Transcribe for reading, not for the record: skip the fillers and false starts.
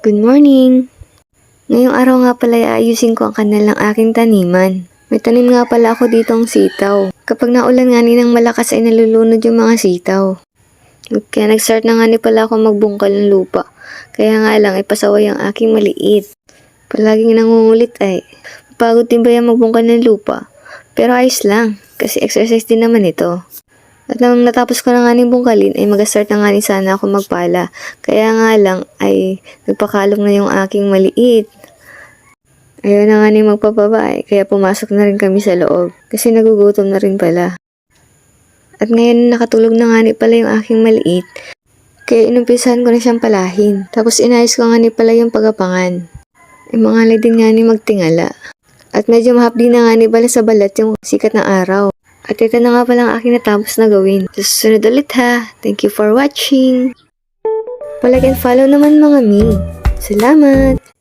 Good morning! Ngayong araw nga pala ayusin ko ang kanal ng aking taniman. May tanim nga pala ako ditong sitaw. Kapag naulan nga ng malakas ay nalulunod yung mga sitaw. Kaya nag-start na nga pala ako magbungkal ng lupa. Kaya nga lang ipasaway ang aking maliit. Palaging nangungulit ay. Pagod din ba yung magbungkal ng lupa? Pero ayos lang, kasi exercise din naman ito. At nang natapos ko na nga bungkalin ay mag-start na nga sana ako magpala. Kaya nga lang ay nagpakalong na yung aking maliit. Ayaw na nga magpapabay, kaya pumasok na rin kami sa loob. Kasi nagugutom na rin pala. At ngayon nakatulog na nga pala yung aking maliit. Kaya inumpisahan ko na siyang palahin. Tapos inayos ko nga pala yung pagapangan. Ay mangalay din nga magtingala. At medyo mahapdi na nga pala sa balat yung sikat ng araw. At ito na nga pala ang aking natapos na gawin. Susunod ulit ha. Thank you for watching. Palike and follow naman mga mi. Salamat!